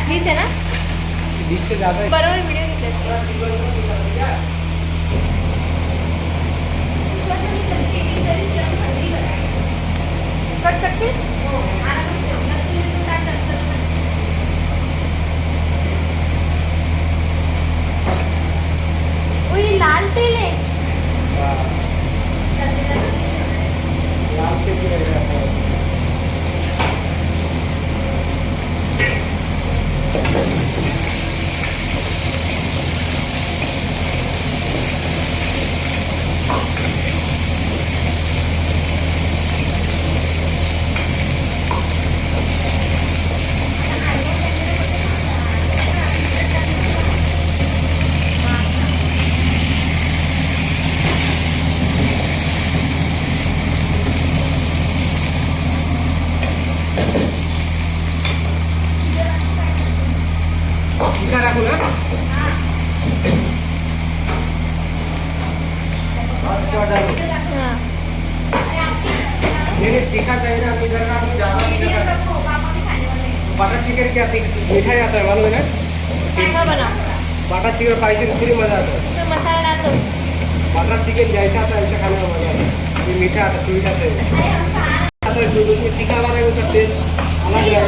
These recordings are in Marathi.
20 है ना? 20 से ज़्यादा है। बराबर वीडियो कट करशील? ओय लाल तेल आहे. लाल तेल भी रहेगा। टीका रखो ना। हां. नहीं टीका चाहिए ना इधर का ज़्यादा बटर चिकन क्या मीठा आता है मालूम है ना? मीठा बना. बटर चिकन पाइसे पूरी मज़ा आता है। उसमें मसाला डाल दो. बटर चिकन जैसा आता है वैसा खाने में मज़ा आता है। ये मीठा आता है स्वीट आता है। जो उसमें टीका वाला है उसका टेस्ट अलग है।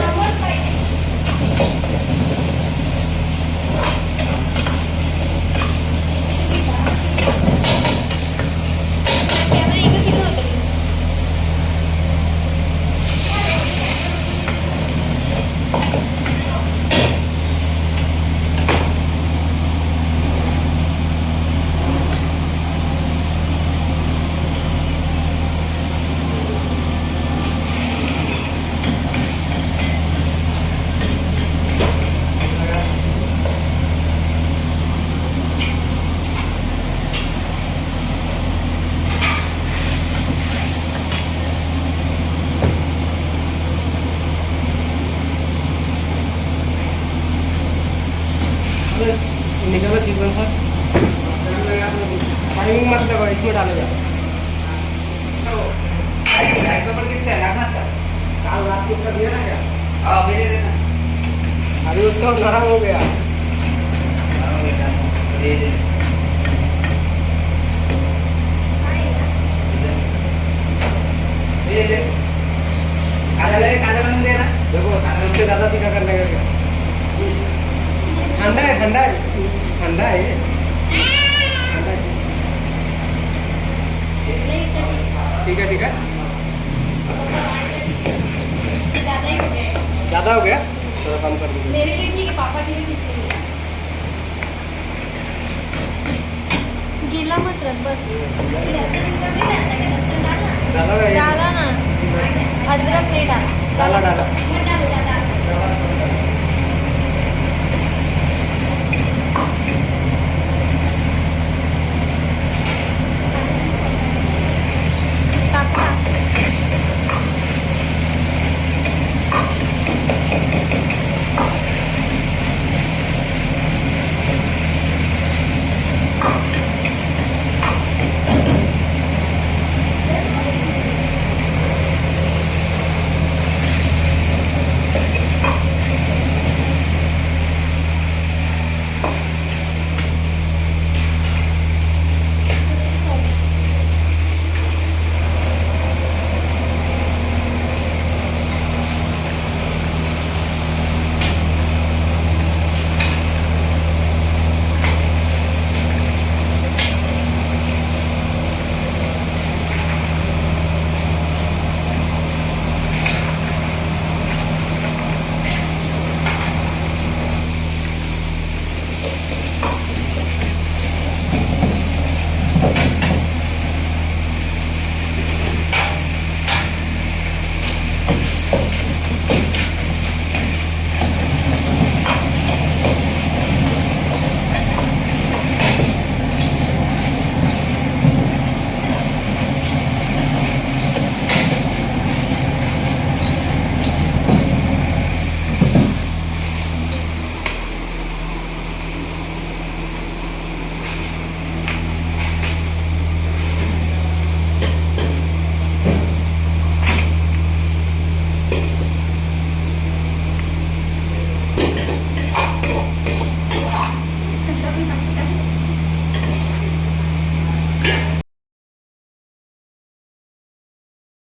निकालो सीक्वेंस टाइमिंग मत लगाओ इसमें डालेगा। राइस पेपर किसका है? नागनाथ का? काल रात को उसका दिया ना क्या? हाँ भेज देना। अभी उसका नरम हो गया। दे दे। दे दे। काजल में देना। देखो इससे ज़्यादा तीखा करने का क्या? ठंडा है ठंडा है ठंडा है ये ठंडा है। ठीक है ठीक है। ज़्यादा हो गया थोड़ा कम कर दीजिए। मेरे लिए ठीक है, पापा के लिए ठीक है. गीला मत रख बस. डाला ना ये? डाला ना. अदरक ले डाल. डाला डाला।